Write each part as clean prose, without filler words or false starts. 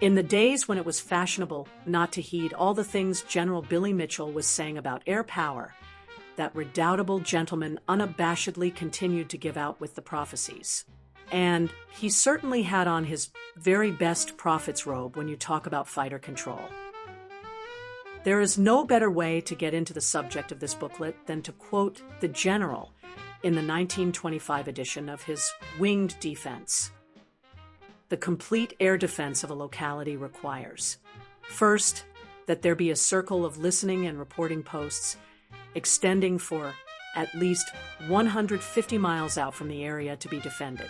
In the days when it was fashionable not to heed all the things General Billy Michell was saying about air power, that redoubtable gentleman unabashedly continued to give out with the prophecies. And he certainly had on his very best prophet's robe when you talk about fighter control. There is no better way to get into the subject of this booklet than to quote the General in the 1925 edition of his Winged Defense. The complete air defense of a locality requires, first, that there be a circle of listening and reporting posts extending for at least 150 miles out from the area to be defended.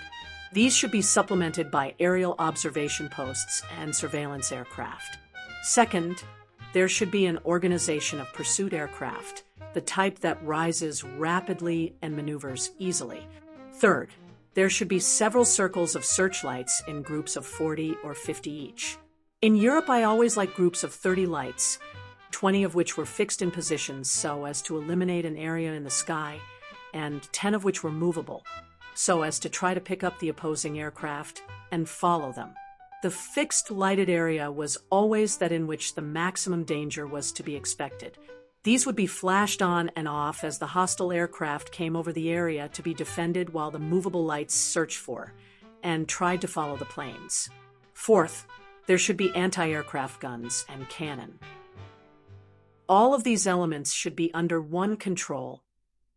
These should be supplemented by aerial observation posts and surveillance aircraft. Second, there should be an organization of pursuit aircraft, the type that rises rapidly and maneuvers easily. Third, there should be several circles of searchlights in groups of 40 or 50 each. In Europe, I always liked groups of 30 lights, 20 of which were fixed in positions so as to eliminate an area in the sky, and 10 of which were movable, so as to try to pick up the opposing aircraft and follow them. The fixed lighted area was always that in which the maximum danger was to be expected. These would be flashed on and off as the hostile aircraft came over the area to be defended while the movable lights searched for and tried to follow the planes. Fourth, there should be anti-aircraft guns and cannon. All of these elements should be under one control,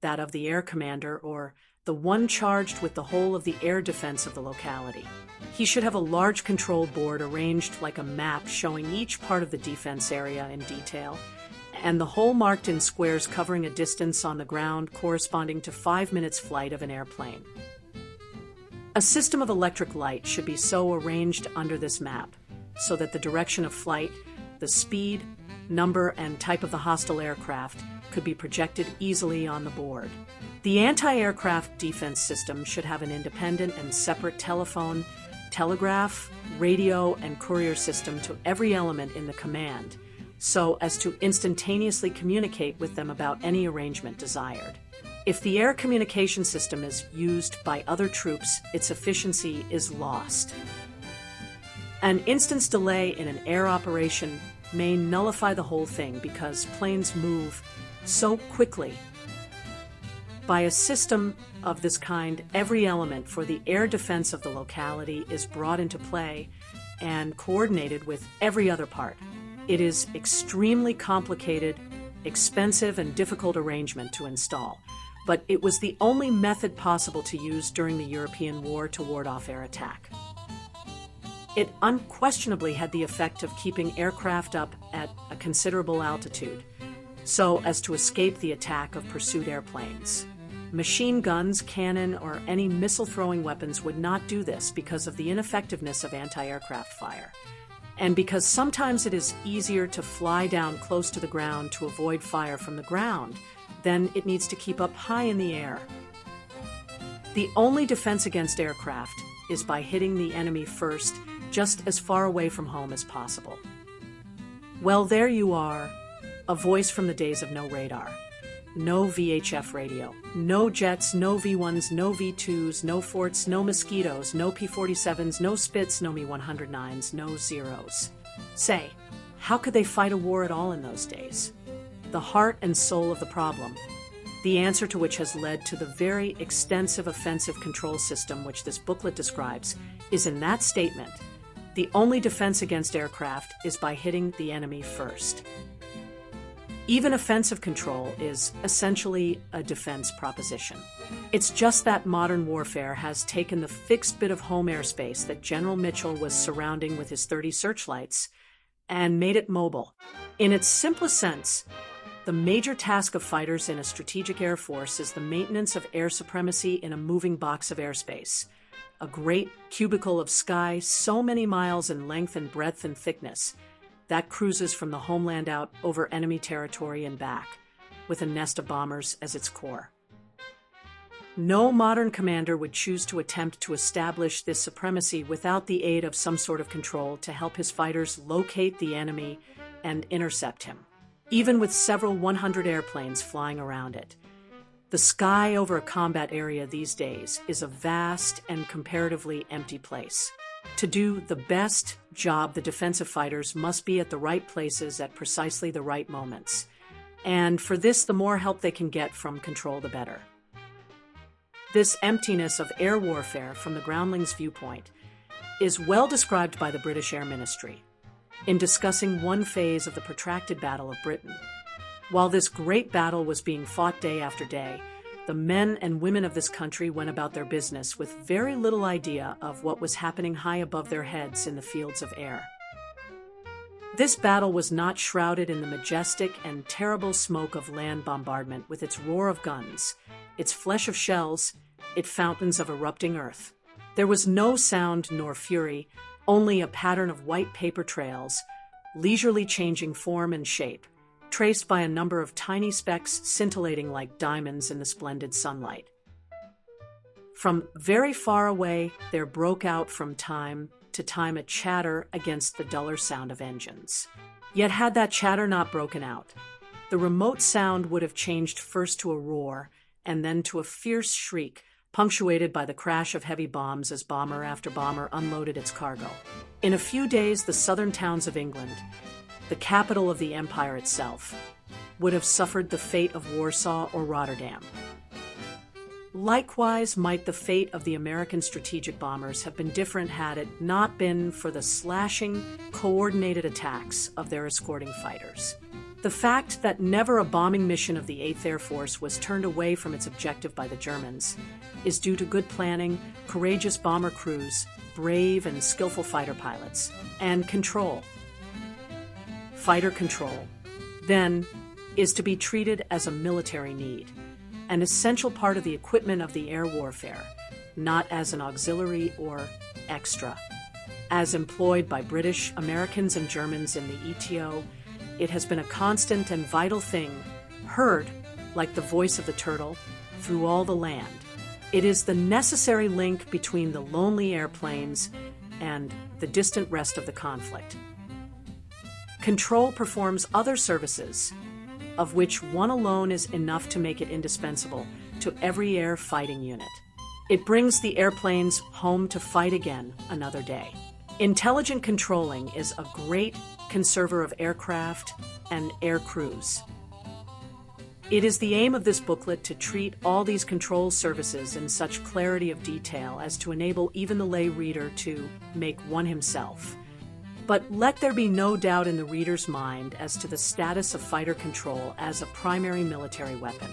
that of the air commander or the one charged with the whole of the air defense of the locality. He should have a large control board arranged like a map showing each part of the defense area in detail, and the whole marked in squares covering a distance on the ground corresponding to 5 minutes flight of an airplane. A system of electric light should be so arranged under this map so that the direction of flight, the speed, number, and type of the hostile aircraft could be projected easily on the board. The anti-aircraft defense system should have an independent and separate telephone, telegraph, radio, and courier system to every element in the command, so as to instantaneously communicate with them about any arrangement desired. If the air communication system is used by other troops, its efficiency is lost. An instant's delay in an air operation may nullify the whole thing because planes move so quickly. By a system of this kind, every element for the air defense of the locality is brought into play and coordinated with every other part. It is extremely complicated, expensive, and difficult arrangement to install, but it was the only method possible to use during the European war to ward off air attack. It unquestionably had the effect of keeping aircraft up at a considerable altitude, so as to escape the attack of pursuit airplanes. Machine guns, cannon, or any missile-throwing weapons would not do this because of the ineffectiveness of anti-aircraft fire, and because sometimes it is easier to fly down close to the ground to avoid fire from the ground than it needs to keep up high in the air. The only defense against aircraft is by hitting the enemy first, just as far away from home as possible. Well, there you are, a voice from the days of no radar, no VHF radio, no jets, no V-1s, no V-2s, no forts, no mosquitoes, no P-47s, no Spits, no Me-109s, no Zeros. Say, how could they fight a war at all in those days? The heart and soul of the problem, the answer to which has led to the very extensive offensive control system which this booklet describes, is in that statement: the only defense against aircraft is by hitting the enemy first. Even offensive control is essentially a defense proposition. It's just that modern warfare has taken the fixed bit of home airspace that General Michell was surrounding with his 30 searchlights and made it mobile. In its simplest sense, the major task of fighters in a strategic air force is the maintenance of air supremacy in a moving box of airspace, a great cubicle of sky so many miles in length and breadth and thickness that cruises from the homeland out over enemy territory and back, with a nest of bombers as its core. No modern commander would choose to attempt to establish this supremacy without the aid of some sort of control to help his fighters locate the enemy and intercept him, even with several 100 airplanes flying around it. The sky over a combat area these days is a vast and comparatively empty place. To do the best job, the defensive fighters must be at the right places at precisely the right moments. And for this, the more help they can get from control, the better. This emptiness of air warfare from the groundling's viewpoint is well described by the British Air Ministry in discussing one phase of the protracted Battle of Britain. While this great battle was being fought day after day, the men and women of this country went about their business with very little idea of what was happening high above their heads in the fields of air. This battle was not shrouded in the majestic and terrible smoke of land bombardment with its roar of guns, its flesh of shells, its fountains of erupting earth. There was no sound nor fury, only a pattern of white paper trails, leisurely changing form and shape, traced by a number of tiny specks scintillating like diamonds in the splendid sunlight. From very far away, there broke out from time to time a chatter against the duller sound of engines. Yet had that chatter not broken out, the remote sound would have changed first to a roar and then to a fierce shriek, punctuated by the crash of heavy bombs as bomber after bomber unloaded its cargo. In a few days, the southern towns of England, the capital of the empire itself, would have suffered the fate of Warsaw or Rotterdam. Likewise might the fate of the American strategic bombers have been different had it not been for the slashing, coordinated attacks of their escorting fighters. The fact that never a bombing mission of the 8th Air Force was turned away from its objective by the Germans is due to good planning, courageous bomber crews, brave and skillful fighter pilots, and control. Fighter control, then, is to be treated as a military need, an essential part of the equipment of the air warfare, not as an auxiliary or extra. As employed by British, Americans, and Germans in the ETO, it has been a constant and vital thing, heard, like the voice of the turtle, through all the land. It is the necessary link between the lonely airplanes and the distant rest of the conflict. Control performs other services, of which one alone is enough to make it indispensable to every air fighting unit. It brings the airplanes home to fight again another day. Intelligent controlling is a great conserver of aircraft and air crews. It is the aim of this booklet to treat all these control services in such clarity of detail as to enable even the lay reader to make one himself. But let there be no doubt in the reader's mind as to the status of fighter control as a primary military weapon.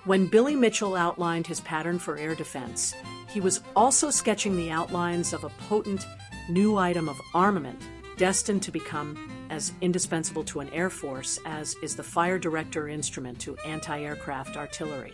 When Billy Michell outlined his pattern for air defense, he was also sketching the outlines of a potent new item of armament destined to become as indispensable to an air force as is the fire director instrument to anti-aircraft artillery.